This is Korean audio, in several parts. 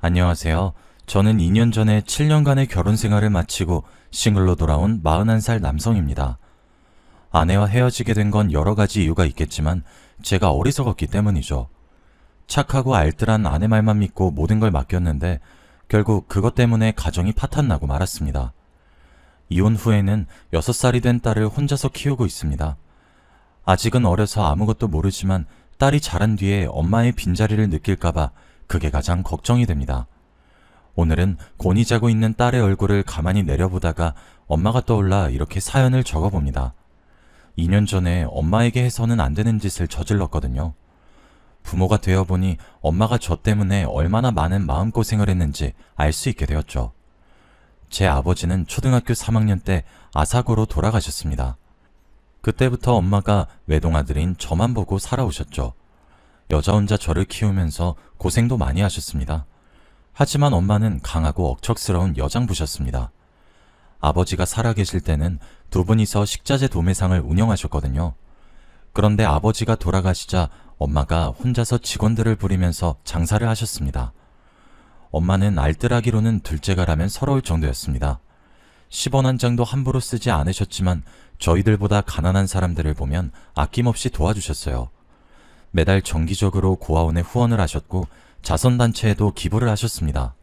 안녕하세요. 저는 2년 전에 7년간의 결혼 생활을 마치고 싱글로 돌아온 41살 남성입니다. 아내와 헤어지게 된 건 여러 가지 이유가 있겠지만 제가 어리석었기 때문이죠. 착하고 알뜰한 아내 말만 믿고 모든 걸 맡겼는데 결국 그것 때문에 가정이 파탄나고 말았습니다. 이혼 후에는 6살이 된 딸을 혼자서 키우고 있습니다. 아직은 어려서 아무것도 모르지만 딸이 자란 뒤에 엄마의 빈자리를 느낄까봐 그게 가장 걱정이 됩니다. 오늘은 곤히 자고 있는 딸의 얼굴을 가만히 내려보다가 엄마가 떠올라 이렇게 사연을 적어봅니다. 2년 전에 엄마에게 해서는 안 되는 짓을 저질렀거든요. 부모가 되어보니 엄마가 저 때문에 얼마나 많은 마음고생을 했는지 알 수 있게 되었죠. 제 아버지는 초등학교 3학년 때 아사고로 돌아가셨습니다. 그때부터 엄마가 외동아들인 저만 보고 살아오셨죠. 여자 혼자 저를 키우면서 고생도 많이 하셨습니다. 하지만 엄마는 강하고 억척스러운 여장부셨습니다. 아버지가 살아계실 때는 두 분이서 식자재 도매상을 운영하셨거든요. 그런데 아버지가 돌아가시자 엄마가 혼자서 직원들을 부리면서 장사를 하셨습니다. 엄마는 알뜰하기로는 둘째가라면 서러울 정도였습니다. 10원 한 장도 함부로 쓰지 않으셨지만 저희들보다 가난한 사람들을 보면 아낌없이 도와주셨어요. 매달 정기적으로 고아원에 후원을 하셨고 자선단체에도 기부를 하셨습니다.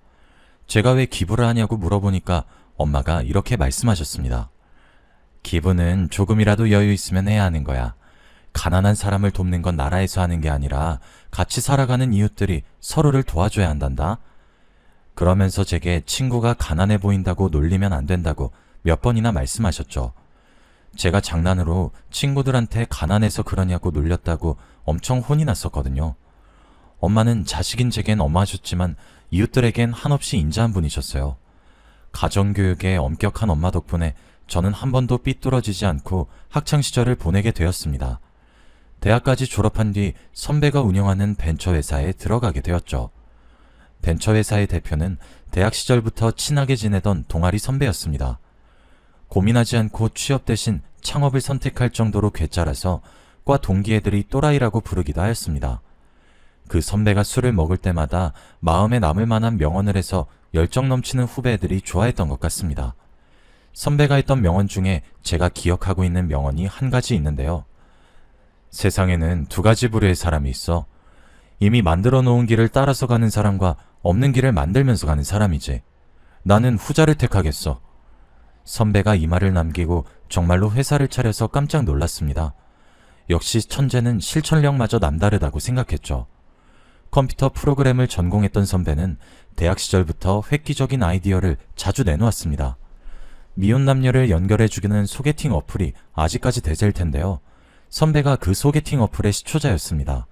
제가 왜 기부를 하냐고 물어보니까 엄마가 이렇게 말씀하셨습니다. 기부는 조금이라도 여유 있으면 해야 하는 거야. 가난한 사람을 돕는 건 나라에서 하는 게 아니라 같이 살아가는 이웃들이 서로를 도와줘야 한단다. 그러면서 제게 친구가 가난해 보인다고 놀리면 안 된다고 몇 번이나 말씀하셨죠. 제가 장난으로 친구들한테 가난해서 그러냐고 놀렸다고 엄청 혼이 났었거든요. 엄마는 자식인 제겐 엄마셨지만 이웃들에겐 한없이 인자한 분이셨어요. 가정교육에 엄격한 엄마 덕분에 저는 한 번도 삐뚤어지지 않고 학창시절을 보내게 되었습니다. 대학까지 졸업한 뒤 선배가 운영하는 벤처회사에 들어가게 되었죠. 벤처회사의 대표는 대학 시절부터 친하게 지내던 동아리 선배였습니다. 고민하지 않고 취업 대신 창업을 선택할 정도로 괴짜라서 과 동기 애들이 또라이라고 부르기도 하였습니다. 그 선배가 술을 먹을 때마다 마음에 남을 만한 명언을 해서 열정 넘치는 후배들이 좋아했던 것 같습니다. 선배가 했던 명언 중에 제가 기억하고 있는 명언이 한 가지 있는데요. 세상에는 두 가지 부류의 사람이 있어. 이미 만들어 놓은 길을 따라서 가는 사람과 없는 길을 만들면서 가는 사람이지. 나는 후자를 택하겠어. 선배가 이 말을 남기고 정말로 회사를 차려서 깜짝 놀랐습니다. 역시 천재는 실천력마저 남다르다고 생각했죠. 컴퓨터 프로그램을 전공했던 선배는 대학 시절부터 획기적인 아이디어를 자주 내놓았습니다. 미혼 남녀를 연결해주기는 소개팅 어플이 아직까지 대세일 텐데요. 선배가 그 소개팅 어플의 시초자였습니다.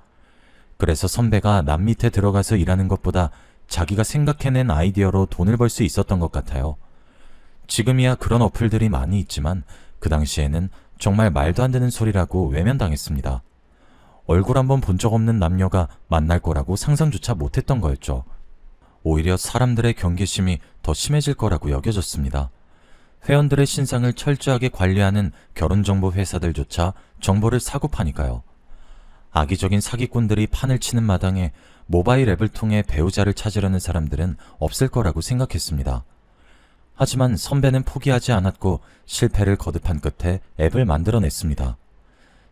그래서 선배가 남 밑에 들어가서 일하는 것보다 자기가 생각해낸 아이디어로 돈을 벌 수 있었던 것 같아요. 지금이야 그런 어플들이 많이 있지만 그 당시에는 정말 말도 안 되는 소리라고 외면당했습니다. 얼굴 한번 본 적 없는 남녀가 만날 거라고 상상조차 못했던 거였죠. 오히려 사람들의 경계심이 더 심해질 거라고 여겨졌습니다. 회원들의 신상을 철저하게 관리하는 결혼정보 회사들조차 정보를 사고 파니까요. 악의적인 사기꾼들이 판을 치는 마당에 모바일 앱을 통해 배우자를 찾으려는 사람들은 없을 거라고 생각했습니다. 하지만 선배는 포기하지 않았고 실패를 거듭한 끝에 앱을 만들어냈습니다.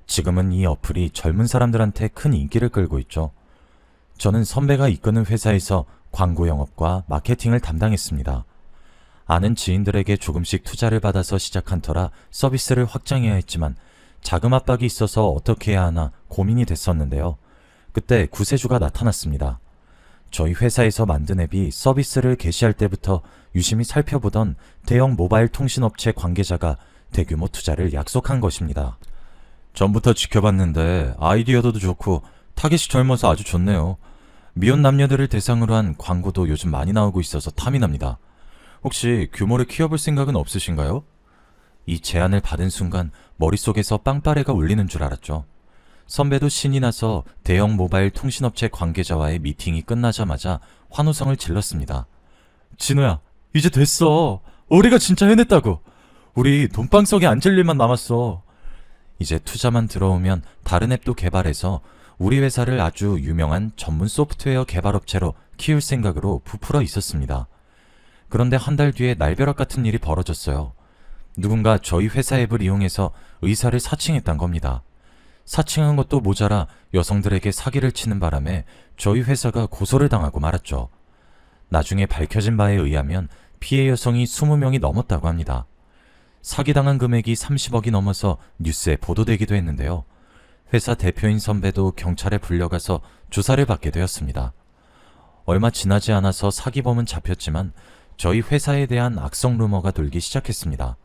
지금은 이 어플이 젊은 사람들한테 큰 인기를 끌고 있죠. 저는 선배가 이끄는 회사에서 광고 영업과 마케팅을 담당했습니다. 아는 지인들에게 조금씩 투자를 받아서 시작한 터라 서비스를 확장해야 했지만 자금 압박이 있어서 어떻게 해야 하나 고민이 됐었는데요. 그때 구세주가 나타났습니다. 저희 회사에서 만든 앱이 서비스를 개시할 때부터 유심히 살펴보던 대형 모바일 통신업체 관계자가 대규모 투자를 약속한 것입니다. 전부터 지켜봤는데 아이디어도 좋고 타겟이 젊어서 아주 좋네요. 미혼 남녀들을 대상으로 한 광고도 요즘 많이 나오고 있어서 탐이 납니다. 혹시 규모를 키워볼 생각은 없으신가요? 이 제안을 받은 순간 머릿속에서 빵빠레가 울리는 줄 알았죠. 선배도 신이 나서 대형 모바일 통신업체 관계자와의 미팅이 끝나자마자 환호성을 질렀습니다. 진호야, 이제 됐어. 우리가 진짜 해냈다고. 우리 돈방석에 앉을 일만 남았어. 이제 투자만 들어오면 다른 앱도 개발해서 우리 회사를 아주 유명한 전문 소프트웨어 개발업체로 키울 생각으로 부풀어 있었습니다. 그런데 한 달 뒤에 날벼락 같은 일이 벌어졌어요. 누군가 저희 회사 앱을 이용해서 의사를 사칭했단 겁니다. 사칭한 것도 모자라 여성들에게 사기를 치는 바람에 저희 회사가 고소를 당하고 말았죠. 나중에 밝혀진 바에 의하면 피해 여성이 20명이 넘었다고 합니다. 사기당한 금액이 30억이 넘어서 뉴스에 보도되기도 했는데요. 회사 대표인 선배도 경찰에 불려가서 조사를 받게 되었습니다. 얼마 지나지 않아서 사기범은 잡혔지만 저희 회사에 대한 악성 루머가 돌기 시작했습니다.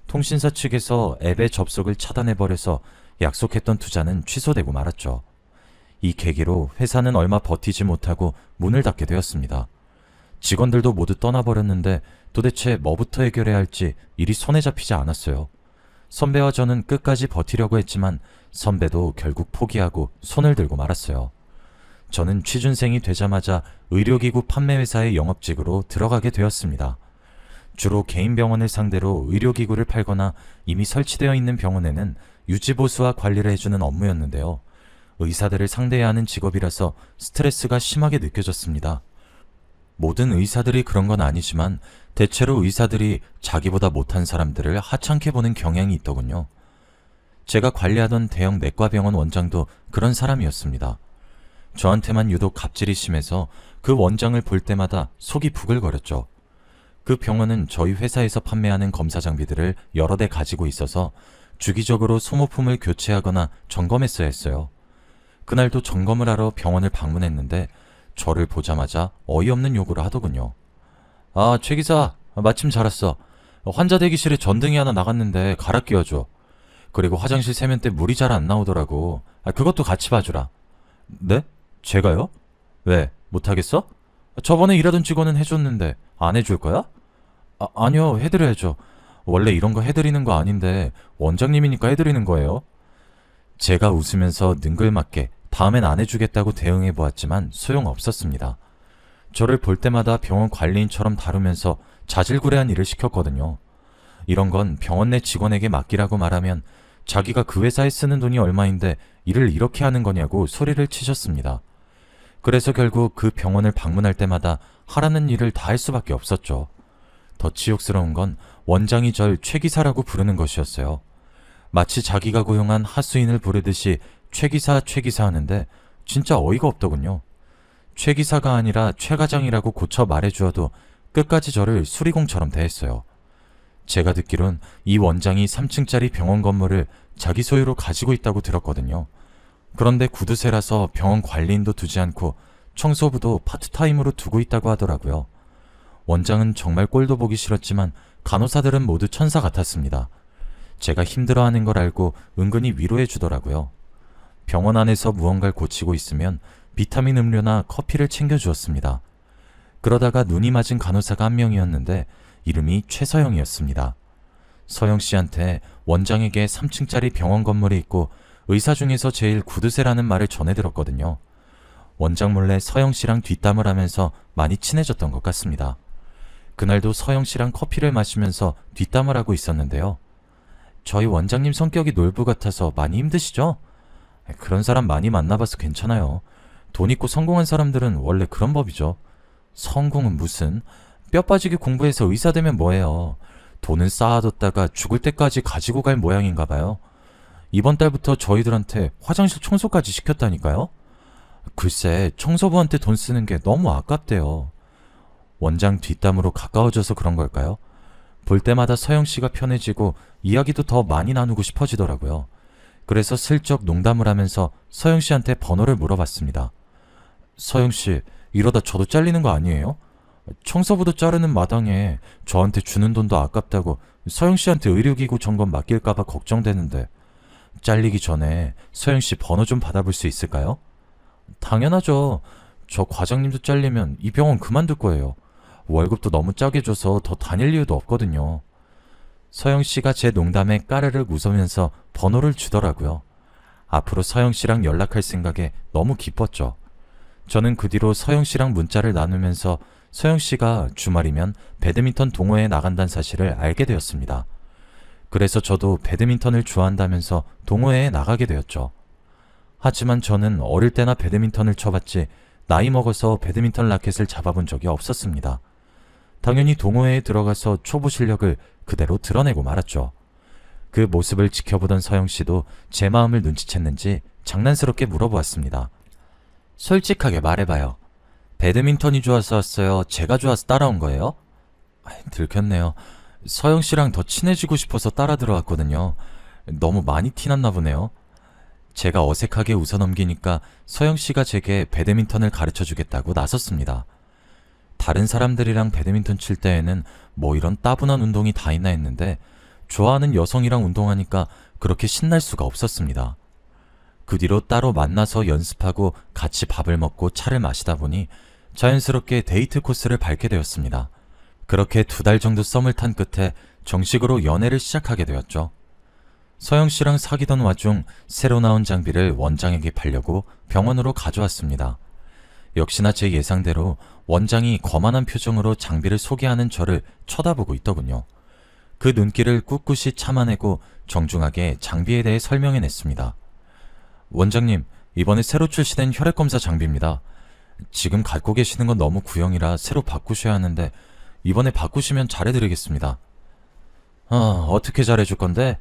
통신사 측에서 앱의 접속을 차단해버려서 약속했던 투자는 취소되고 말았죠. 이 계기로 회사는 얼마 버티지 못하고 문을 닫게 되었습니다. 직원들도 모두 떠나버렸는데 도대체 뭐부터 해결해야 할지 일이 손에 잡히지 않았어요. 선배와 저는 끝까지 버티려고 했지만 선배도 결국 포기하고 손을 들고 말았어요. 저는 취준생이 되자마자 의료기구 판매회사의 영업직으로 들어가게 되었습니다. 주로 개인 병원을 상대로 의료기구를 팔거나 이미 설치되어 있는 병원에는 유지보수와 관리를 해주는 업무였는데요. 의사들을 상대해야 하는 직업이라서 스트레스가 심하게 느껴졌습니다. 모든 의사들이 그런 건 아니지만 대체로 의사들이 자기보다 못한 사람들을 하찮게 보는 경향이 있더군요. 제가 관리하던 대형 내과병원 원장도 그런 사람이었습니다. 저한테만 유독 갑질이 심해서 그 원장을 볼 때마다 속이 부글거렸죠. 그 병원은 저희 회사에서 판매하는 검사 장비들을 여러 대 가지고 있어서 주기적으로 소모품을 교체하거나 점검했어야 했어요. 그날도 점검을 하러 병원을 방문했는데 저를 보자마자 어이없는 요구를 하더군요. 아, 최 기사, 마침 잘 왔어. 환자 대기실에 전등이 하나 나갔는데 갈아 끼워줘. 그리고 화장실 세면대 물이 잘 안 나오더라고. 그것도 같이 봐주라. 네? 제가요? 왜? 못하겠어? 저번에 일하던 직원은 해줬는데 안 해줄 거야? 아니요, 해드려야죠. 원래 이런 거 해드리는 거 아닌데 원장님이니까 해드리는 거예요. 제가 웃으면서 능글맞게 다음엔 안 해주겠다고 대응해보았지만 소용없었습니다. 저를 볼 때마다 병원 관리인처럼 다루면서 자질구레한 일을 시켰거든요. 이런 건 병원 내 직원에게 맡기라고 말하면 자기가 그 회사에 쓰는 돈이 얼마인데 일을 이렇게 하는 거냐고 소리를 치셨습니다. 그래서 결국 그 병원을 방문할 때마다 하라는 일을 다 할 수밖에 없었죠. 더 치욕스러운 건 원장이 절 최기사라고 부르는 것이었어요. 마치 자기가 고용한 하수인을 부르듯이 최기사 하는데 진짜 어이가 없더군요. 최기사가 아니라 최과장이라고 고쳐 말해주어도 끝까지 저를 수리공처럼 대했어요. 제가 듣기론 이 원장이 3층짜리 병원 건물을 자기 소유로 가지고 있다고 들었거든요. 그런데 구두쇠라서 병원 관리인도 두지 않고 청소부도 파트타임으로 두고 있다고 하더라고요. 원장은 정말 꼴도 보기 싫었지만 간호사들은 모두 천사 같았습니다. 제가 힘들어하는 걸 알고 은근히 위로해 주더라고요. 병원 안에서 무언가를 고치고 있으면 비타민 음료나 커피를 챙겨주었습니다. 그러다가 눈이 맞은 간호사가 한 명이었는데 이름이 최서영이었습니다. 서영 씨한테 원장에게 3층짜리 병원 건물이 있고 의사 중에서 제일 구두쇠라는 말을 전해 들었거든요. 원장 몰래 서영 씨랑 뒷담을 하면서 많이 친해졌던 것 같습니다. 그날도 서영 씨랑 커피를 마시면서 뒷담을 하고 있었는데요. 저희 원장님 성격이 놀부 같아서 많이 힘드시죠? 그런 사람 많이 만나봐서 괜찮아요. 돈 있고 성공한 사람들은 원래 그런 법이죠. 성공은 무슨? 뼈 빠지게 공부해서 의사 되면 뭐해요. 돈은 쌓아뒀다가 죽을 때까지 가지고 갈 모양인가 봐요. 이번 달부터 저희들한테 화장실 청소까지 시켰다니까요. 글쎄, 청소부한테 돈 쓰는 게 너무 아깝대요. 원장 뒷담으로 가까워져서 그런 걸까요? 볼 때마다 서영 씨가 편해지고 이야기도 더 많이 나누고 싶어지더라고요. 그래서 슬쩍 농담을 하면서 서영 씨한테 번호를 물어봤습니다. 서영 씨, 이러다 저도 잘리는 거 아니에요? 청소부도 자르는 마당에 저한테 주는 돈도 아깝다고 서영 씨한테 의료기구 점검 맡길까봐 걱정되는데 잘리기 전에 서영 씨 번호 좀 받아볼 수 있을까요? 당연하죠. 저 과장님도 잘리면 이 병원 그만둘 거예요. 월급도 너무 짜게 줘서 더 다닐 이유도 없거든요. 서영 씨가 제 농담에 까르르 웃으면서 번호를 주더라고요. 앞으로 서영 씨랑 연락할 생각에 너무 기뻤죠. 저는 그 뒤로 서영 씨랑 문자를 나누면서 서영 씨가 주말이면 배드민턴 동호회에 나간다는 사실을 알게 되었습니다. 그래서 저도 배드민턴을 좋아한다면서 동호회에 나가게 되었죠. 하지만 저는 어릴 때나 배드민턴을 쳐봤지 나이 먹어서 배드민턴 라켓을 잡아본 적이 없었습니다. 당연히 동호회에 들어가서 초보 실력을 그대로 드러내고 말았죠. 그 모습을 지켜보던 서영 씨도 제 마음을 눈치챘는지 장난스럽게 물어보았습니다. 솔직하게 말해봐요. 배드민턴이 좋아서 왔어요? 제가 좋아서 따라온 거예요? 들켰네요. 서영 씨랑 더 친해지고 싶어서 따라 들어왔거든요. 너무 많이 티났나 보네요. 제가 어색하게 웃어넘기니까 서영 씨가 제게 배드민턴을 가르쳐 주겠다고 나섰습니다. 다른 사람들이랑 배드민턴 칠 때에는 뭐 이런 따분한 운동이 다 있나 했는데 좋아하는 여성이랑 운동하니까 그렇게 신날 수가 없었습니다. 그 뒤로 따로 만나서 연습하고 같이 밥을 먹고 차를 마시다 보니 자연스럽게 데이트 코스를 밟게 되었습니다. 그렇게 2달 정도 썸을 탄 끝에 정식으로 연애를 시작하게 되었죠. 서영 씨랑 사귀던 와중 새로 나온 장비를 원장에게 팔려고 병원으로 가져왔습니다. 역시나 제 예상대로 원장이 거만한 표정으로 장비를 소개하는 저를 쳐다보고 있더군요. 그 눈길을 꿋꿋이 참아내고 정중하게 장비에 대해 설명해냈습니다. 원장님, 이번에 새로 출시된 혈액검사 장비입니다. 지금 갖고 계시는 건 너무 구형이라 새로 바꾸셔야 하는데 이번에 바꾸시면 잘해드리겠습니다. 어떻게 잘해줄 건데?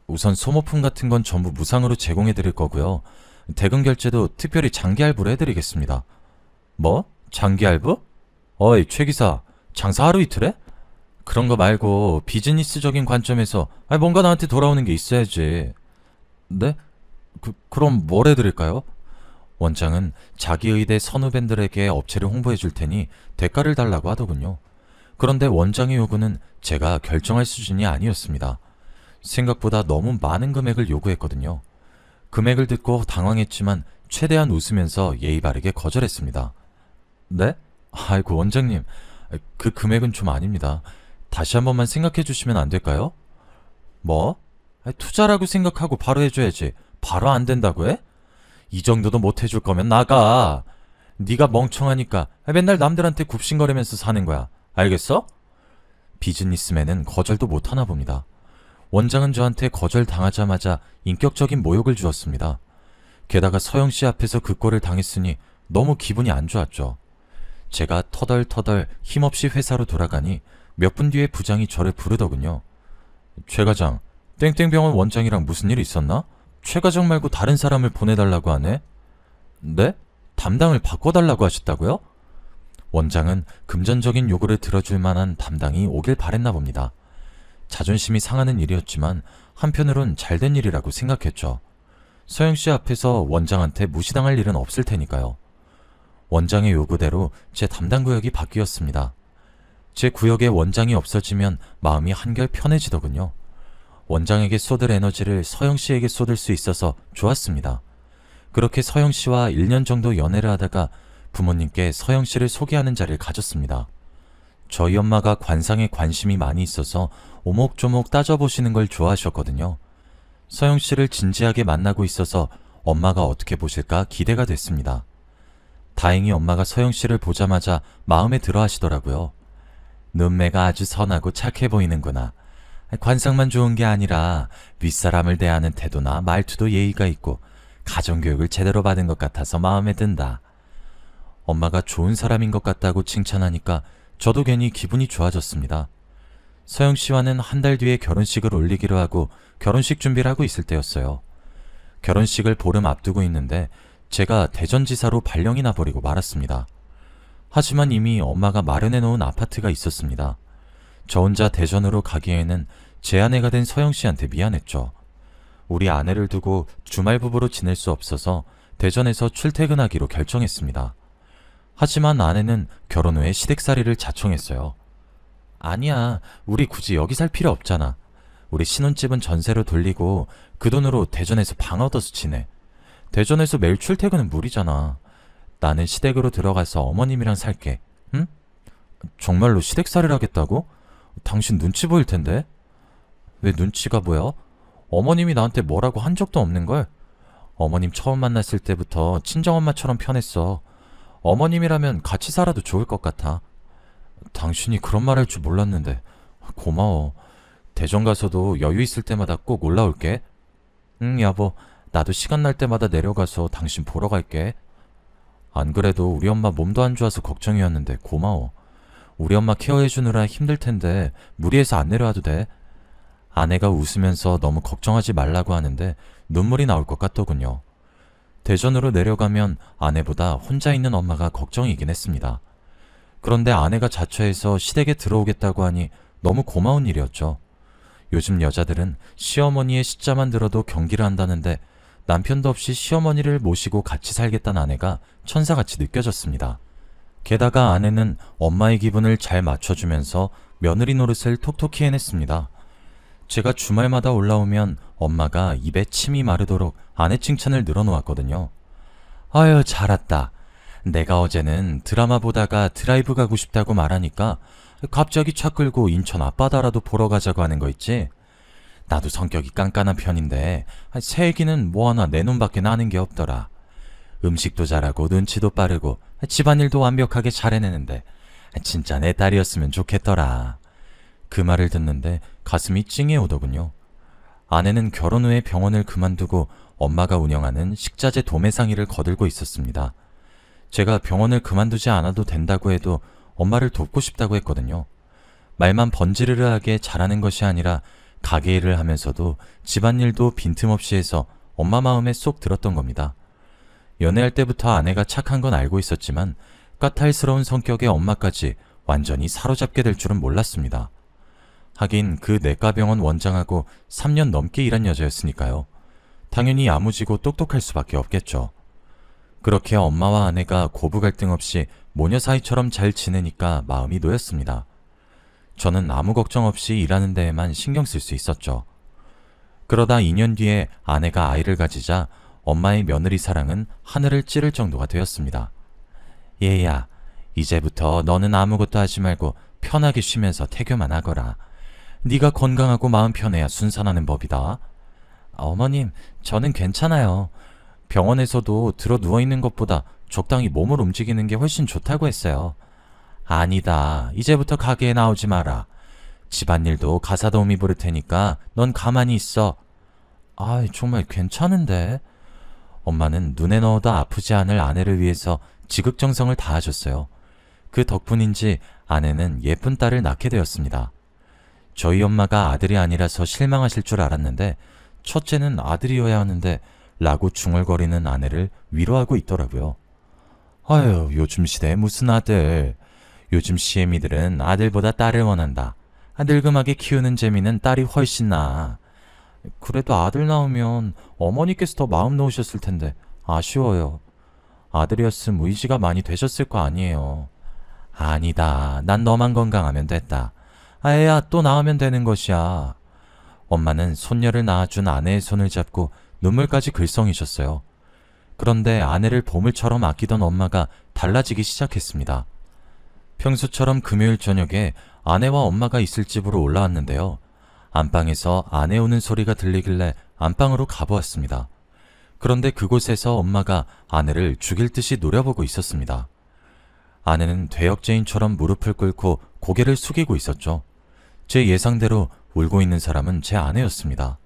우선 소모품 같은 건 전부 무상으로 제공해드릴 거고요. 대금 결제도 특별히 장기 할부로 해드리겠습니다. 뭐? 장기 할부? 어이, 최 기사, 장사 하루 이틀 해? 그런 거 말고 비즈니스적인 관점에서 뭔가 나한테 돌아오는 게 있어야지. 네? 그럼 뭘 해드릴까요? 원장은 자기 의대 선후배들에게 업체를 홍보해 줄 테니 대가를 달라고 하더군요. 그런데 원장의 요구는 제가 결정할 수준이 아니었습니다. 생각보다 너무 많은 금액을 요구했거든요. 금액을 듣고 당황했지만 최대한 웃으면서 예의 바르게 거절했습니다. 네? 아이고 원장님, 그 금액은 좀 아닙니다. 다시 한 번만 생각해 주시면 안 될까요? 뭐? 투자라고 생각하고 바로 해줘야지. 바로 안 된다고 해? 이 정도도 못 해줄 거면 나가. 네가 멍청하니까 맨날 남들한테 굽신거리면서 사는 거야. 알겠어? 비즈니스맨은 거절도 못하나 봅니다. 원장은 저한테 거절당하자마자 인격적인 모욕을 주었습니다. 게다가 서영 씨 앞에서 그 꼴을 당했으니 너무 기분이 안 좋았죠. 제가 터덜터덜 힘없이 회사로 돌아가니 몇 분 뒤에 부장이 저를 부르더군요. 최 과장, 땡땡병원 원장이랑 무슨 일 있었나? 최 과장 말고 다른 사람을 보내달라고 하네? 네? 담당을 바꿔달라고 하셨다고요? 원장은 금전적인 요구를 들어줄 만한 담당이 오길 바랬나 봅니다. 자존심이 상하는 일이었지만 한편으론 잘된 일이라고 생각했죠. 서영 씨 앞에서 원장한테 무시당할 일은 없을 테니까요. 원장의 요구대로 제 담당 구역이 바뀌었습니다. 제 구역에 원장이 없어지면 마음이 한결 편해지더군요. 원장에게 쏟을 에너지를 서영 씨에게 쏟을 수 있어서 좋았습니다. 그렇게 서영 씨와 1년 정도 연애를 하다가 부모님께 서영 씨를 소개하는 자리를 가졌습니다. 저희 엄마가 관상에 관심이 많이 있어서 오목조목 따져보시는 걸 좋아하셨거든요. 서영 씨를 진지하게 만나고 있어서 엄마가 어떻게 보실까 기대가 됐습니다. 다행히 엄마가 서영 씨를 보자마자 마음에 들어 하시더라고요. 눈매가 아주 선하고 착해 보이는구나. 관상만 좋은 게 아니라 윗사람을 대하는 태도나 말투도 예의가 있고 가정교육을 제대로 받은 것 같아서 마음에 든다. 엄마가 좋은 사람인 것 같다고 칭찬하니까 저도 괜히 기분이 좋아졌습니다. 서영 씨와는 한 달 뒤에 결혼식을 올리기로 하고 결혼식 준비를 하고 있을 때였어요. 결혼식을 보름 앞두고 있는데 제가 대전지사로 발령이 나버리고 말았습니다. 하지만 이미 엄마가 마련해 놓은 아파트가 있었습니다. 저 혼자 대전으로 가기에는 제 아내가 된 서영 씨한테 미안했죠. 우리 아내를 두고 주말 부부로 지낼 수 없어서 대전에서 출퇴근하기로 결정했습니다. 하지만 아내는 결혼 후에 시댁살이를 자청했어요. 아니야, 우리 굳이 여기 살 필요 없잖아. 우리 신혼집은 전세로 돌리고 그 돈으로 대전에서 방 얻어서 지내. 대전에서 매일 출퇴근은 무리잖아. 나는 시댁으로 들어가서 어머님이랑 살게. 응? 정말로 시댁살이를 하겠다고? 당신 눈치 보일 텐데. 왜 눈치가 보여? 어머님이 나한테 뭐라고 한 적도 없는걸? 어머님 처음 만났을 때부터 친정엄마처럼 편했어. 어머님이라면 같이 살아도 좋을 것 같아. 당신이 그런 말 할 줄 몰랐는데 고마워. 대전 가서도 여유 있을 때마다 꼭 올라올게. 응, 여보. 나도 시간 날 때마다 내려가서 당신 보러 갈게. 안 그래도 우리 엄마 몸도 안 좋아서 걱정이었는데 고마워. 우리 엄마 케어해주느라 힘들 텐데 무리해서 안 내려와도 돼. 아내가 웃으면서 너무 걱정하지 말라고 하는데 눈물이 나올 것 같더군요. 대전으로 내려가면 아내보다 혼자 있는 엄마가 걱정이긴 했습니다. 그런데 아내가 자처해서 시댁에 들어오겠다고 하니 너무 고마운 일이었죠. 요즘 여자들은 시어머니의 시자만 들어도 경기를 한다는데 남편도 없이 시어머니를 모시고 같이 살겠다는 아내가 천사같이 느껴졌습니다. 게다가 아내는 엄마의 기분을 잘 맞춰주면서 며느리 노릇을 톡톡히 해냈습니다. 제가 주말마다 올라오면 엄마가 입에 침이 마르도록 아내 칭찬을 늘어놓았거든요. 아유, 잘 왔다. 내가 어제는 드라마 보다가 드라이브 가고 싶다고 말하니까 갑자기 차 끌고 인천 앞바다라도 보러 가자고 하는 거 있지? 나도 성격이 깐깐한 편인데 새 애기는 뭐 하나 내 눈밖에 나는 게 없더라. 음식도 잘하고 눈치도 빠르고 집안일도 완벽하게 잘 해내는데 진짜 내 딸이었으면 좋겠더라. 그 말을 듣는데 가슴이 찡해 오더군요. 아내는 결혼 후에 병원을 그만두고 엄마가 운영하는 식자재 도매상의를 거들고 있었습니다. 제가 병원을 그만두지 않아도 된다고 해도 엄마를 돕고 싶다고 했거든요. 말만 번지르르하게 잘하는 것이 아니라 가게 일을 하면서도 집안일도 빈틈없이 해서 엄마 마음에 쏙 들었던 겁니다. 연애할 때부터 아내가 착한 건 알고 있었지만 까탈스러운 성격의 엄마까지 완전히 사로잡게 될 줄은 몰랐습니다. 하긴 그 내과병원 원장하고 3년 넘게 일한 여자였으니까요. 당연히 야무지고 똑똑할 수밖에 없겠죠. 그렇게 엄마와 아내가 고부 갈등 없이 모녀 사이처럼 잘 지내니까 마음이 놓였습니다. 저는 아무 걱정 없이 일하는 데에만 신경 쓸 수 있었죠. 그러다 2년 뒤에 아내가 아이를 가지자 엄마의 며느리 사랑은 하늘을 찌를 정도가 되었습니다. 얘야, 이제부터 너는 아무것도 하지 말고 편하게 쉬면서 태교만 하거라. 네가 건강하고 마음 편해야 순산하는 법이다. 어머님, 저는 괜찮아요. 병원에서도 들어 누워있는 것보다 적당히 몸을 움직이는 게 훨씬 좋다고 했어요. 아니다. 이제부터 가게에 나오지 마라. 집안일도 가사도우미 부를 테니까 넌 가만히 있어. 아이, 정말 괜찮은데? 엄마는 눈에 넣어도 아프지 않을 아내를 위해서 지극정성을 다하셨어요. 그 덕분인지 아내는 예쁜 딸을 낳게 되었습니다. 저희 엄마가 아들이 아니라서 실망하실 줄 알았는데 첫째는 아들이어야 하는데 라고 중얼거리는 아내를 위로하고 있더라고요. 아유, 요즘 시대에 무슨 아들. 요즘 시애미들은 아들보다 딸을 원한다. 늙음하게 키우는 재미는 딸이 훨씬 나아. 그래도 아들 낳으면 어머니께서 더 마음 놓으셨을 텐데 아쉬워요. 아들이었으면 의지가 많이 되셨을 거 아니에요. 아니다. 난 너만 건강하면 됐다. 애야, 또 낳으면 되는 것이야. 엄마는 손녀를 낳아준 아내의 손을 잡고 눈물까지 글썽이셨어요. 그런데 아내를 보물처럼 아끼던 엄마가 달라지기 시작했습니다. 평소처럼 금요일 저녁에 아내와 엄마가 있을 집으로 올라왔는데요. 안방에서 아내 우는 소리가 들리길래 안방으로 가보았습니다. 그런데 그곳에서 엄마가 아내를 죽일 듯이 노려보고 있었습니다. 아내는 되역죄인처럼 무릎을 꿇고 고개를 숙이고 있었죠. 제 예상대로 울고 있는 사람은 제 아내였습니다.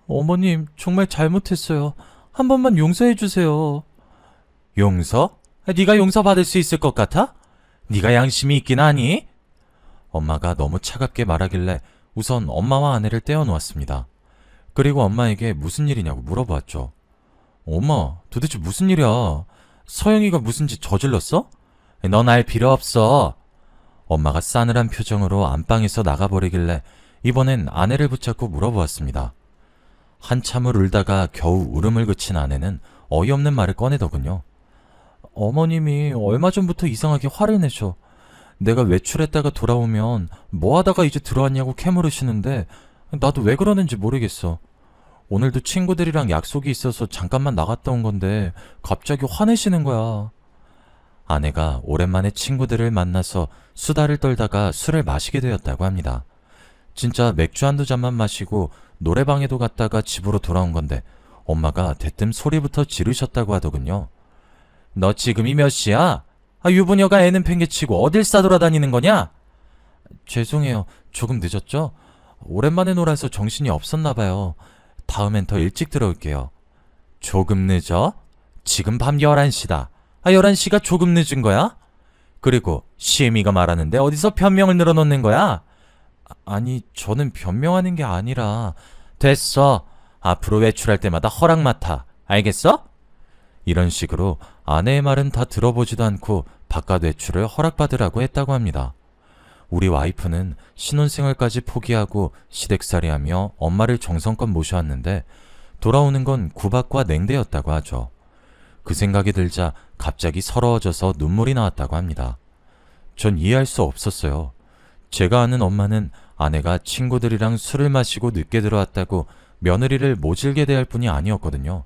어머님, 정말 잘못했어요. 한 번만 용서해 주세요. 용서? 네가 용서받을 수 있을 것 같아? 네가 양심이 있긴 하니? 엄마가 너무 차갑게 말하길래 우선 엄마와 아내를 떼어놓았습니다. 그리고 엄마에게 무슨 일이냐고 물어보았죠. 엄마, 도대체 무슨 일이야? 서영이가 무슨 짓 저질렀어? 넌 알 필요 없어. 엄마가 싸늘한 표정으로 안방에서 나가버리길래 이번엔 아내를 붙잡고 물어보았습니다. 한참을 울다가 겨우 울음을 그친 아내는 어이없는 말을 꺼내더군요. 어머님이 얼마 전부터 이상하게 화를 내셔. 내가 외출했다가 돌아오면 뭐 하다가 이제 들어왔냐고 캐물으시는데 나도 왜 그러는지 모르겠어. 오늘도 친구들이랑 약속이 있어서 잠깐만 나갔다 온 건데 갑자기 화내시는 거야. 아내가 오랜만에 친구들을 만나서 수다를 떨다가 술을 마시게 되었다고 합니다. 진짜 맥주 한두 잔만 마시고 노래방에도 갔다가 집으로 돌아온 건데 엄마가 대뜸 소리부터 지르셨다고 하더군요. 너 지금이 몇 시야? 유부녀가 애는 팽개치고 어딜 싸돌아다니는 거냐? 죄송해요. 조금 늦었죠? 오랜만에 놀아서 정신이 없었나 봐요. 다음엔 더 일찍 들어올게요. 조금 늦어? 지금 밤 11시다. 11시가 조금 늦은 거야? 그리고 시애미가 말하는데 어디서 변명을 늘어놓는 거야? 아니, 저는 변명하는 게 아니라. 됐어. 앞으로 외출할 때마다 허락 맡아. 알겠어? 이런 식으로 아내의 말은 다 들어보지도 않고 바깥 외출을 허락받으라고 했다고 합니다. 우리 와이프는 신혼생활까지 포기하고 시댁살이하며 엄마를 정성껏 모셔왔는데 돌아오는 건 구박과 냉대였다고 하죠. 그 생각이 들자 갑자기 서러워져서 눈물이 나왔다고 합니다. 전 이해할 수 없었어요. 제가 아는 엄마는 아내가 친구들이랑 술을 마시고 늦게 들어왔다고 며느리를 모질게 대할 뿐이 아니었거든요.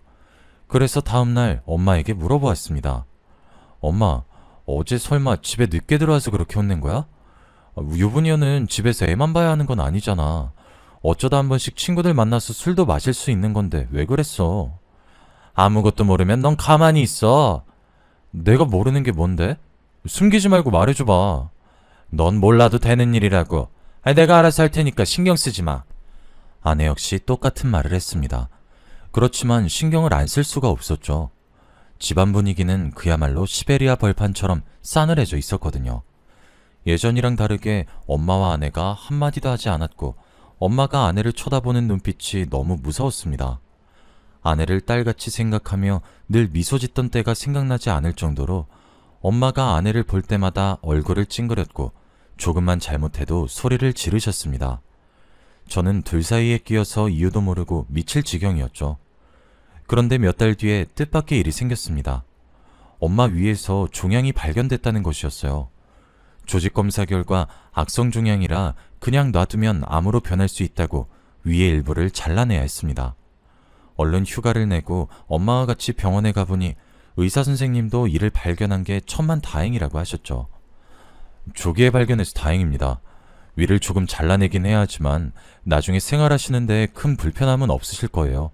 그래서 다음날 엄마에게 물어보았습니다. 엄마, 어제 설마 집에 늦게 들어와서 그렇게 혼낸 거야? 유부녀는 집에서 애만 봐야 하는 건 아니잖아. 어쩌다 한 번씩 친구들 만나서 술도 마실 수 있는 건데 왜 그랬어? 아무것도 모르면 넌 가만히 있어. 내가 모르는 게 뭔데? 숨기지 말고 말해줘봐. 넌 몰라도 되는 일이라고. 내가 알아서 할 테니까 신경 쓰지 마. 아내 역시 똑같은 말을 했습니다. 그렇지만 신경을 안 쓸 수가 없었죠. 집안 분위기는 그야말로 시베리아 벌판처럼 싸늘해져 있었거든요. 예전이랑 다르게 엄마와 아내가 한마디도 하지 않았고 엄마가 아내를 쳐다보는 눈빛이 너무 무서웠습니다. 아내를 딸같이 생각하며 늘 미소 짓던 때가 생각나지 않을 정도로 엄마가 아내를 볼 때마다 얼굴을 찡그렸고 조금만 잘못해도 소리를 지르셨습니다. 저는 둘 사이에 끼어서 이유도 모르고 미칠 지경이었죠. 그런데 몇 달 뒤에 뜻밖의 일이 생겼습니다. 엄마 위에서 종양이 발견됐다는 것이었어요. 조직검사 결과 악성 종양이라 그냥 놔두면 암으로 변할 수 있다고 위의 일부를 잘라내야 했습니다. 얼른 휴가를 내고 엄마와 같이 병원에 가보니 의사 선생님도 이를 발견한 게 천만다행이라고 하셨죠. 조기에 발견해서 다행입니다. 위를 조금 잘라내긴 해야 하지만 나중에 생활하시는데 큰 불편함은 없으실 거예요.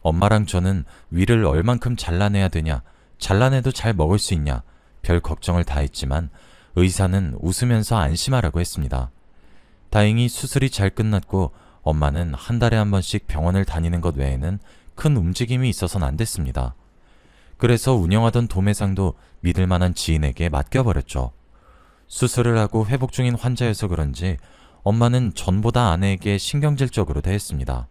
엄마랑 저는 위를 얼만큼 잘라내야 되냐, 잘라내도 잘 먹을 수 있냐, 별 걱정을 다 했지만 의사는 웃으면서 안심하라고 했습니다. 다행히 수술이 잘 끝났고 엄마는 한 달에 한 번씩 병원을 다니는 것 외에는 큰 움직임이 있어서는 안 됐습니다. 그래서 운영하던 도매상도 믿을 만한 지인에게 맡겨버렸죠. 수술을 하고 회복 중인 환자여서 그런지 엄마는 전보다 아내에게 신경질적으로 대했습니다.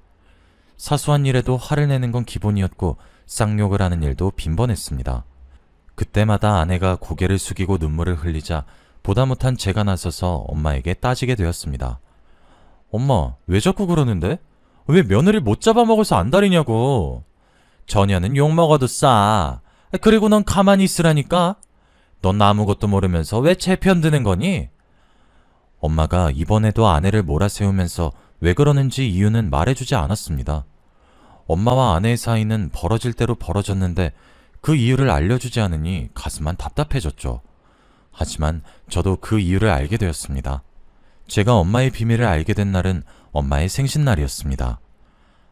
사소한 일에도 화를 내는 건 기본이었고 쌍욕을 하는 일도 빈번했습니다. 그때마다 아내가 고개를 숙이고 눈물을 흘리자 보다 못한 제가 나서서 엄마에게 따지게 되었습니다. 엄마, 왜 자꾸 그러는데? 왜 며느리 못 잡아먹어서 안달이냐고. 전혀는 욕먹어도 싸. 그리고 넌 가만히 있으라니까. 넌 아무것도 모르면서 왜 제 편 드는 거니? 엄마가 이번에도 아내를 몰아세우면서 왜 그러는지 이유는 말해주지 않았습니다. 엄마와 아내의 사이는 벌어질 대로 벌어졌는데 그 이유를 알려주지 않으니 가슴만 답답해졌죠. 하지만 저도 그 이유를 알게 되었습니다. 제가 엄마의 비밀을 알게 된 날은 엄마의 생신날이었습니다.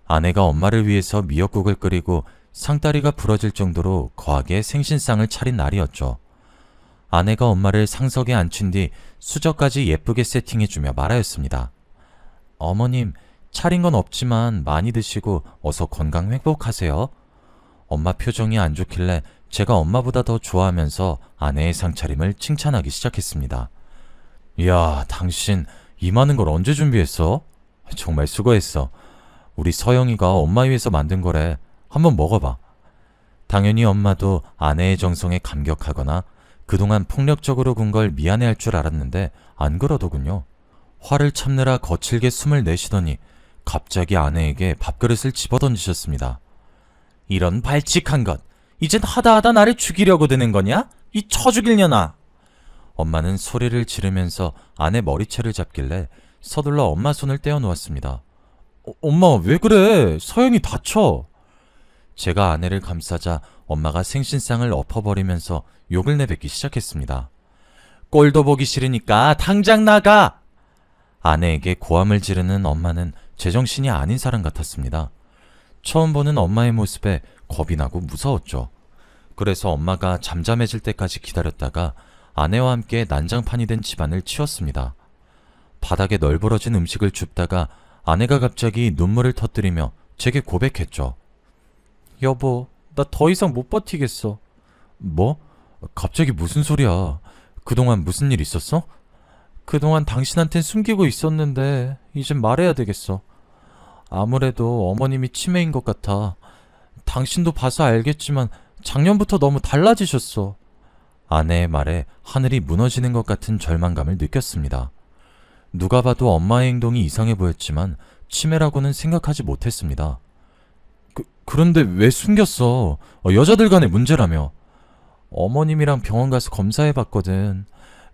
아내가 엄마를 위해서 미역국을 끓이고 상다리가 부러질 정도로 거하게 생신상을 차린 날이었죠. 아내가 엄마를 상석에 앉힌 뒤 수저까지 예쁘게 세팅해주며 말하였습니다. 어머님, 차린 건 없지만 많이 드시고 어서 건강 회복하세요. 엄마 표정이 안 좋길래 제가 엄마보다 더 좋아하면서 아내의 상차림을 칭찬하기 시작했습니다. 이야, 당신 이 많은 걸 언제 준비했어? 정말 수고했어. 우리 서영이가 엄마 위해서 만든 거래. 한번 먹어봐. 당연히 엄마도 아내의 정성에 감격하거나 그동안 폭력적으로 군 걸 미안해할 줄 알았는데 안 그러더군요. 화를 참느라 거칠게 숨을 내쉬더니 갑자기 아내에게 밥그릇을 집어던지셨습니다. 이런 발칙한 것, 이젠 하다하다 나를 죽이려고 드는 거냐? 이 처죽일년아! 엄마는 소리를 지르면서 아내 머리채를 잡길래 서둘러 엄마 손을 떼어놓았습니다. 엄마, 왜 그래? 서영이 다쳐! 제가 아내를 감싸자 엄마가 생신상을 엎어버리면서 욕을 내뱉기 시작했습니다. 꼴도 보기 싫으니까 당장 나가! 아내에게 고함을 지르는 엄마는 제정신이 아닌 사람 같았습니다. 처음 보는 엄마의 모습에 겁이 나고 무서웠죠. 그래서 엄마가 잠잠해질 때까지 기다렸다가 아내와 함께 난장판이 된 집안을 치웠습니다. 바닥에 널브러진 음식을 줍다가 아내가 갑자기 눈물을 터뜨리며 제게 고백했죠. 여보, 나 더 이상 못 버티겠어. 뭐? 갑자기 무슨 소리야? 그동안 무슨 일 있었어? 그동안 당신한텐 숨기고 있었는데 이젠 말해야 되겠어. 아무래도 어머님이 치매인 것 같아. 당신도 봐서 알겠지만 작년부터 너무 달라지셨어. 아내의 말에 하늘이 무너지는 것 같은 절망감을 느꼈습니다. 누가 봐도 엄마의 행동이 이상해 보였지만 치매라고는 생각하지 못했습니다. 그런데 왜 숨겼어? 여자들 간의 문제라며. 어머님이랑 병원 가서 검사해봤거든.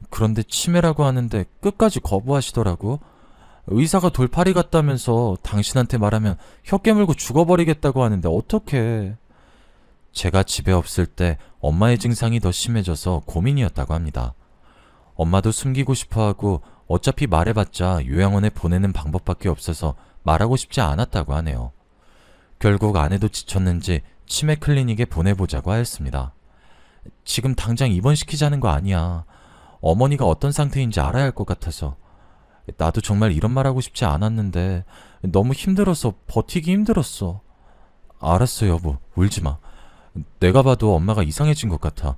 그런데 치매라고 하는데 끝까지 거부하시더라고. 의사가 돌팔이 같다면서 당신한테 말하면 혀 깨물고 죽어버리겠다고 하는데 어떡해. 제가 집에 없을 때 엄마의 증상이 더 심해져서 고민이었다고 합니다. 엄마도 숨기고 싶어하고 어차피 말해봤자 요양원에 보내는 방법밖에 없어서 말하고 싶지 않았다고 하네요. 결국 아내도 지쳤는지 치매 클리닉에 보내보자고 하였습니다. 지금 당장 입원시키자는 거 아니야. 어머니가 어떤 상태인지 알아야 할 것 같아서. 나도 정말 이런 말 하고 싶지 않았는데 너무 힘들어서 버티기 힘들었어. 알았어 여보, 울지 마. 내가 봐도 엄마가 이상해진 것 같아.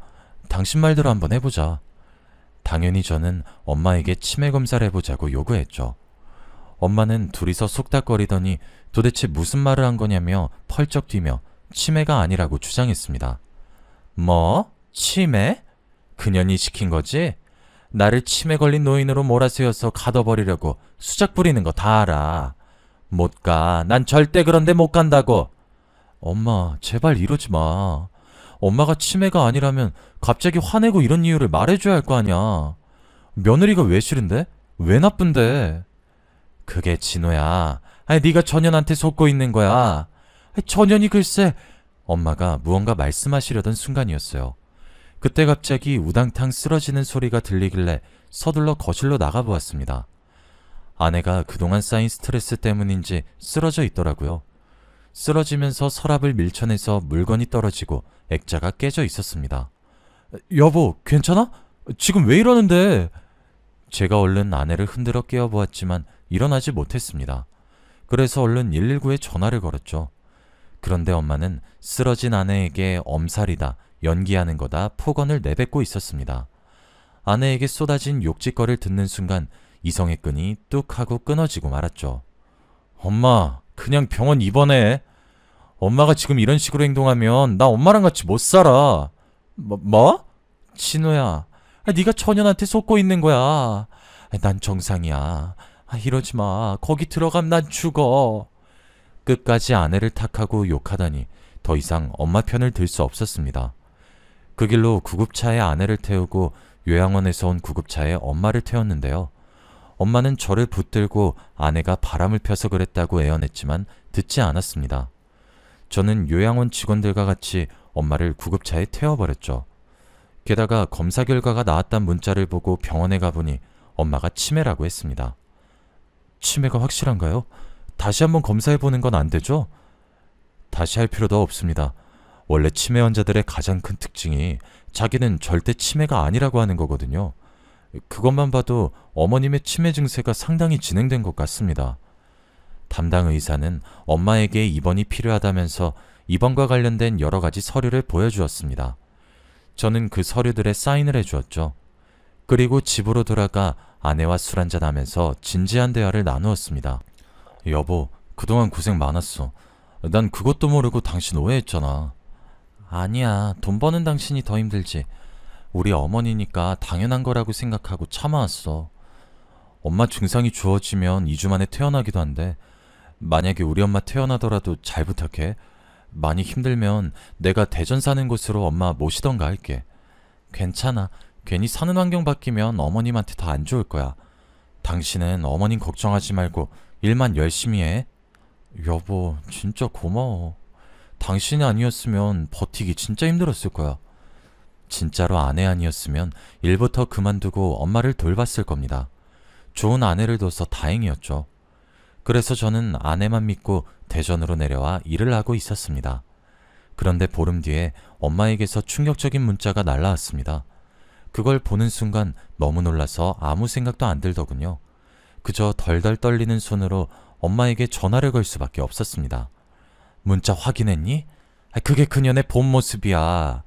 당신 말대로 한번 해보자. 당연히 저는 엄마에게 치매 검사를 해보자고 요구했죠. 엄마는 둘이서 속닥거리더니 도대체 무슨 말을 한 거냐며 펄쩍 뛰며 치매가 아니라고 주장했습니다. 뭐? 치매? 그년이 시킨 거지? 나를 치매 걸린 노인으로 몰아세워서 가둬버리려고 수작 부리는 거 다 알아. 못 가. 난 절대 그런데 못 간다고. 엄마, 제발 이러지 마. 엄마가 치매가 아니라면 갑자기 화내고 이런 이유를 말해줘야 할 거 아니야. 며느리가 왜 싫은데? 왜 나쁜데? 그게 진호야. 아니, 네가 전현한테 속고 있는 거야. 전현이 글쎄. 엄마가 무언가 말씀하시려던 순간이었어요. 그때 갑자기 우당탕 쓰러지는 소리가 들리길래 서둘러 거실로 나가보았습니다. 아내가 그동안 쌓인 스트레스 때문인지 쓰러져 있더라고요. 쓰러지면서 서랍을 밀쳐내서 물건이 떨어지고 액자가 깨져 있었습니다. 여보, 괜찮아? 지금 왜 이러는데? 제가 얼른 아내를 흔들어 깨워보았지만 일어나지 못했습니다. 그래서 얼른 119에 전화를 걸었죠. 그런데 엄마는 쓰러진 아내에게 엄살이다, 연기하는 거다 폭언을 내뱉고 있었습니다. 아내에게 쏟아진 욕짓거리를 듣는 순간 이성의 끈이 뚝 하고 끊어지고 말았죠. 엄마, 그냥 병원 입원해. 엄마가 지금 이런 식으로 행동하면 나 엄마랑 같이 못 살아. 뭐? 진호야, 네가 천연한테 속고 있는 거야. 난 정상이야. 이러지 마. 거기 들어가면 난 죽어. 끝까지 아내를 탓하고 욕하다니 더 이상 엄마 편을 들 수 없었습니다. 그 길로 구급차에 아내를 태우고 요양원에서 온 구급차에 엄마를 태웠는데요. 엄마는 저를 붙들고 아내가 바람을 펴서 그랬다고 애원했지만 듣지 않았습니다. 저는 요양원 직원들과 같이 엄마를 구급차에 태워버렸죠. 게다가 검사 결과가 나왔단 문자를 보고 병원에 가보니 엄마가 치매라고 했습니다. 치매가 확실한가요? 다시 한번 검사해보는 건 안 되죠? 다시 할 필요도 없습니다. 원래 치매 환자들의 가장 큰 특징이 자기는 절대 치매가 아니라고 하는 거거든요. 그것만 봐도 어머님의 치매 증세가 상당히 진행된 것 같습니다. 담당 의사는 엄마에게 입원이 필요하다면서 입원과 관련된 여러 가지 서류를 보여주었습니다. 저는 그 서류들에 사인을 해주었죠. 그리고 집으로 돌아가 아내와 술 한잔하면서 진지한 대화를 나누었습니다. 여보, 그동안 고생 많았어. 난 그것도 모르고 당신 오해했잖아. 아니야, 돈 버는 당신이 더 힘들지. 우리 어머니니까 당연한 거라고 생각하고 참아왔어. 엄마 증상이 좋아지면 2주 만에 퇴원하기도 한데 만약에 우리 엄마 퇴원하더라도 잘 부탁해. 많이 힘들면 내가 대전 사는 곳으로 엄마 모시던가 할게. 괜찮아. 괜히 사는 환경 바뀌면 어머님한테 더 안 좋을 거야. 당신은 어머님 걱정하지 말고 일만 열심히 해. 여보, 진짜 고마워. 당신이 아니었으면 버티기 진짜 힘들었을 거야. 진짜로 아내 아니었으면 일부터 그만두고 엄마를 돌봤을 겁니다. 좋은 아내를 둬서 다행이었죠. 그래서 저는 아내만 믿고 대전으로 내려와 일을 하고 있었습니다. 그런데 보름 뒤에 엄마에게서 충격적인 문자가 날라왔습니다. 그걸 보는 순간 너무 놀라서 아무 생각도 안 들더군요. 그저 덜덜 떨리는 손으로 엄마에게 전화를 걸 수밖에 없었습니다. 문자 확인했니? 그게 그년의 본 모습이야.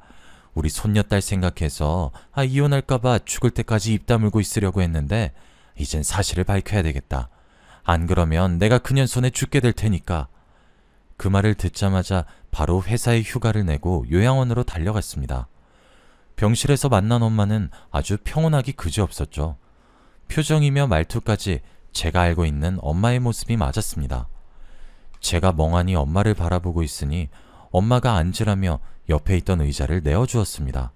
우리 손녀딸 생각해서 이혼할까봐 죽을 때까지 입 다물고 있으려고 했는데 이젠 사실을 밝혀야 되겠다. 안 그러면 내가 그년 손에 죽게 될 테니까. 그 말을 듣자마자 바로 회사에 휴가를 내고 요양원으로 달려갔습니다. 병실에서 만난 엄마는 아주 평온하기 그지없었죠. 표정이며 말투까지 제가 알고 있는 엄마의 모습이 맞았습니다. 제가 멍하니 엄마를 바라보고 있으니 엄마가 앉으라며 옆에 있던 의자를 내어주었습니다.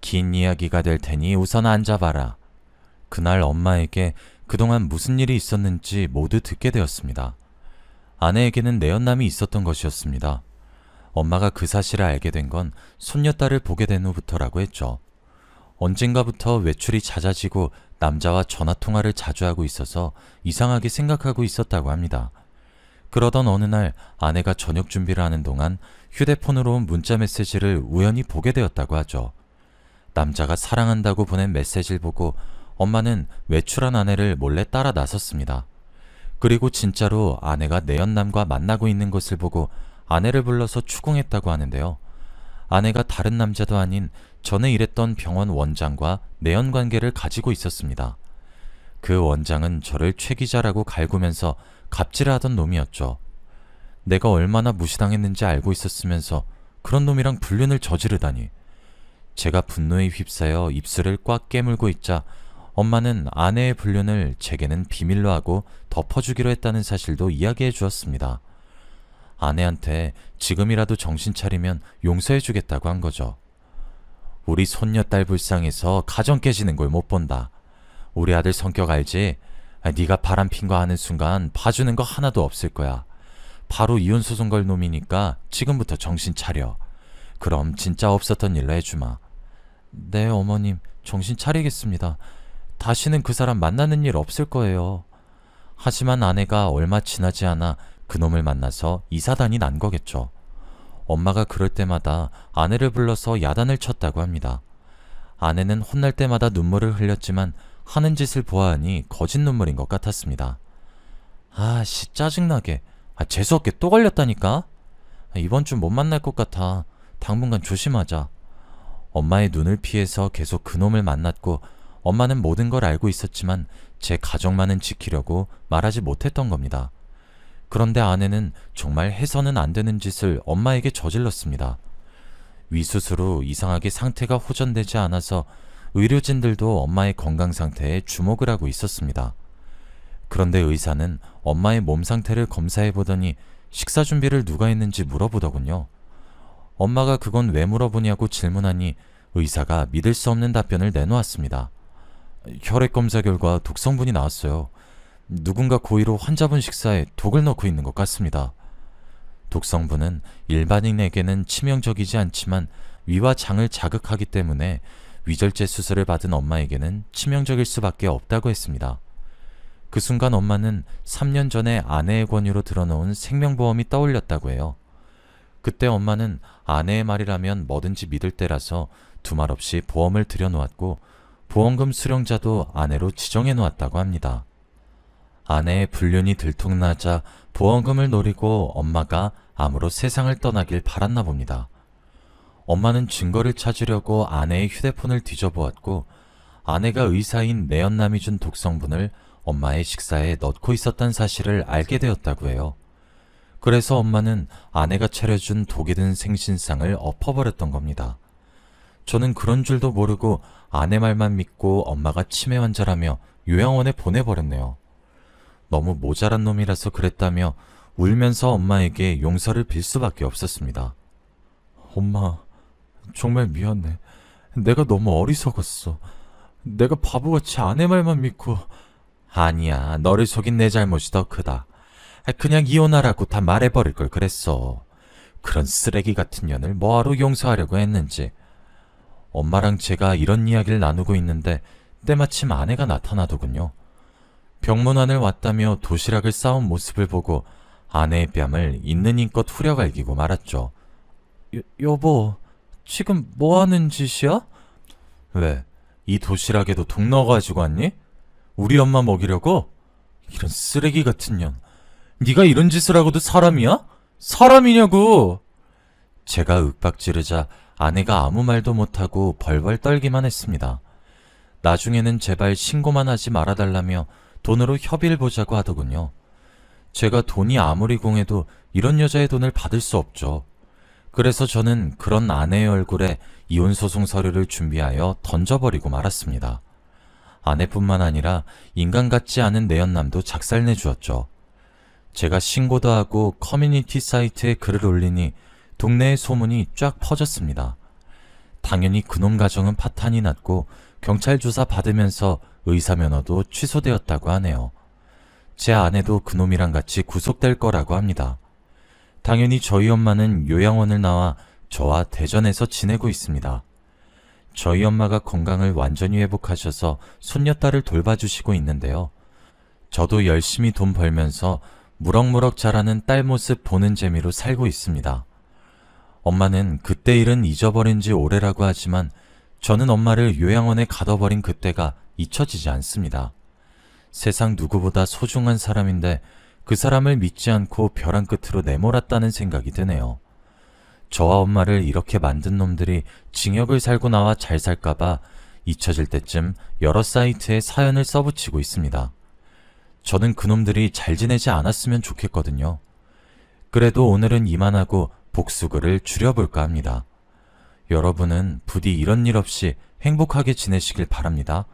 긴 이야기가 될 테니 우선 앉아봐라. 그날 엄마에게 그동안 무슨 일이 있었는지 모두 듣게 되었습니다. 아내에게는 내연남이 있었던 것이었습니다. 엄마가 그 사실을 알게 된 건 손녀딸을 보게 된 후부터라고 했죠. 언젠가부터 외출이 잦아지고 남자와 전화통화를 자주 하고 있어서 이상하게 생각하고 있었다고 합니다. 그러던 어느 날 아내가 저녁 준비를 하는 동안 휴대폰으로 온 문자 메시지를 우연히 보게 되었다고 하죠. 남자가 사랑한다고 보낸 메시지를 보고 엄마는 외출한 아내를 몰래 따라 나섰습니다. 그리고 진짜로 아내가 내연남과 만나고 있는 것을 보고 아내를 불러서 추궁했다고 하는데요. 아내가 다른 남자도 아닌 전에 일했던 병원 원장과 내연 관계를 가지고 있었습니다. 그 원장은 저를 최 기자라고 갈구면서 갑질하던 놈이었죠. 내가 얼마나 무시당했는지 알고 있었으면서 그런 놈이랑 불륜을 저지르다니. 제가 분노에 휩싸여 입술을 꽉 깨물고 있자 엄마는 아내의 불륜을 제게는 비밀로 하고 덮어주기로 했다는 사실도 이야기해 주었습니다. 아내한테 지금이라도 정신 차리면 용서해 주겠다고 한 거죠. 우리 손녀딸 불쌍해서 가정 깨지는 걸 못 본다. 우리 아들 성격 알지? 네가 바람핀 거 하는 순간 봐주는 거 하나도 없을 거야. 바로 이혼 소송 걸 놈이니까 지금부터 정신 차려. 그럼 진짜 없었던 일로 해주마. 네, 어머님, 정신 차리겠습니다. 다시는 그 사람 만나는 일 없을 거예요. 하지만 아내가 얼마 지나지 않아 그놈을 만나서 이사단이 난 거겠죠. 엄마가 그럴 때마다 아내를 불러서 야단을 쳤다고 합니다. 아내는 혼날 때마다 눈물을 흘렸지만 하는 짓을 보아하니 거짓 눈물인 것 같았습니다. 짜증나게. 재수없게 또 걸렸다니까? 이번 주 못 만날 것 같아. 당분간 조심하자. 엄마의 눈을 피해서 계속 그놈을 만났고 엄마는 모든 걸 알고 있었지만 제 가족만은 지키려고 말하지 못했던 겁니다. 그런데 아내는 정말 해서는 안 되는 짓을 엄마에게 저질렀습니다. 위수술 후 이상하게 상태가 호전되지 않아서 의료진들도 엄마의 건강 상태에 주목을 하고 있었습니다. 그런데 의사는 엄마의 몸 상태를 검사해 보더니 식사 준비를 누가 했는지 물어보더군요. 엄마가 그건 왜 물어보냐고 질문하니 의사가 믿을 수 없는 답변을 내놓았습니다. 혈액 검사 결과 독성분이 나왔어요. 누군가 고의로 환자분 식사에 독을 넣고 있는 것 같습니다. 독성분은 일반인에게는 치명적이지 않지만 위와 장을 자극하기 때문에 위절제 수술을 받은 엄마에게는 치명적일 수밖에 없다고 했습니다. 그 순간 엄마는 3년 전에 아내의 권유로 들어놓은 생명보험이 떠올렸다고 해요. 그때 엄마는 아내의 말이라면 뭐든지 믿을 때라서 두말 없이 보험을 들여놓았고 보험금 수령자도 아내로 지정해 놓았다고 합니다. 아내의 불륜이 들통나자 보험금을 노리고 엄마가 암으로 세상을 떠나길 바랐나 봅니다. 엄마는 증거를 찾으려고 아내의 휴대폰을 뒤져보았고 아내가 의사인 내연남이 준 독성분을 엄마의 식사에 넣고 있었던 사실을 알게 되었다고 해요. 그래서 엄마는 아내가 차려준 독이 든 생신상을 엎어버렸던 겁니다. 저는 그런 줄도 모르고 아내 말만 믿고 엄마가 치매 환자라며 요양원에 보내버렸네요. 너무 모자란 놈이라서 그랬다며 울면서 엄마에게 용서를 빌 수밖에 없었습니다. 엄마, 정말 미안해. 내가 너무 어리석었어. 내가 바보같이 아내 말만 믿고. 아니야, 너를 속인 내 잘못이 더 크다. 그냥 이혼하라고 다 말해버릴 걸 그랬어. 그런 쓰레기 같은 년을 뭐하러 용서하려고 했는지. 엄마랑 제가 이런 이야기를 나누고 있는데 때마침 아내가 나타나더군요. 병문안을 왔다며 도시락을 싸온 모습을 보고 아내의 뺨을 있는 힘껏 후려갈기고 말았죠. 여보, 지금 뭐 하는 짓이야? 왜? 이 도시락에도 독 넣어가지고 왔니? 우리 엄마 먹이려고? 이런 쓰레기 같은 년. 네가 이런 짓을 하고도 사람이야? 사람이냐고! 제가 윽박지르자 아내가 아무 말도 못하고 벌벌 떨기만 했습니다. 나중에는 제발 신고만 하지 말아달라며 돈으로 협의를 보자고 하더군요. 제가 돈이 아무리 공해도 이런 여자의 돈을 받을 수 없죠. 그래서 저는 그런 아내의 얼굴에 이혼소송 서류를 준비하여 던져버리고 말았습니다. 아내뿐만 아니라 인간 같지 않은 내연남도 작살내 주었죠. 제가 신고도 하고 커뮤니티 사이트에 글을 올리니 동네의 소문이 쫙 퍼졌습니다. 당연히 그놈 가정은 파탄이 났고 경찰 조사 받으면서 의사면허도 취소되었다고 하네요. 제 아내도 그놈이랑 같이 구속될 거라고 합니다. 당연히 저희 엄마는 요양원을 나와 저와 대전에서 지내고 있습니다. 저희 엄마가 건강을 완전히 회복하셔서 손녀딸을 돌봐주시고 있는데요. 저도 열심히 돈 벌면서 무럭무럭 자라는 딸 모습 보는 재미로 살고 있습니다. 엄마는 그때 일은 잊어버린 지 오래라고 하지만 저는 엄마를 요양원에 가둬버린 그때가 잊혀지지 않습니다. 세상 누구보다 소중한 사람인데 그 사람을 믿지 않고 벼랑 끝으로 내몰았다는 생각이 드네요. 저와 엄마를 이렇게 만든 놈들이 징역을 살고 나와 잘 살까봐 잊혀질 때쯤 여러 사이트에 사연을 써붙이고 있습니다. 저는 그놈들이 잘 지내지 않았으면 좋겠거든요. 그래도 오늘은 이만하고 복수글을 줄여볼까 합니다. 여러분은 부디 이런 일 없이 행복하게 지내시길 바랍니다.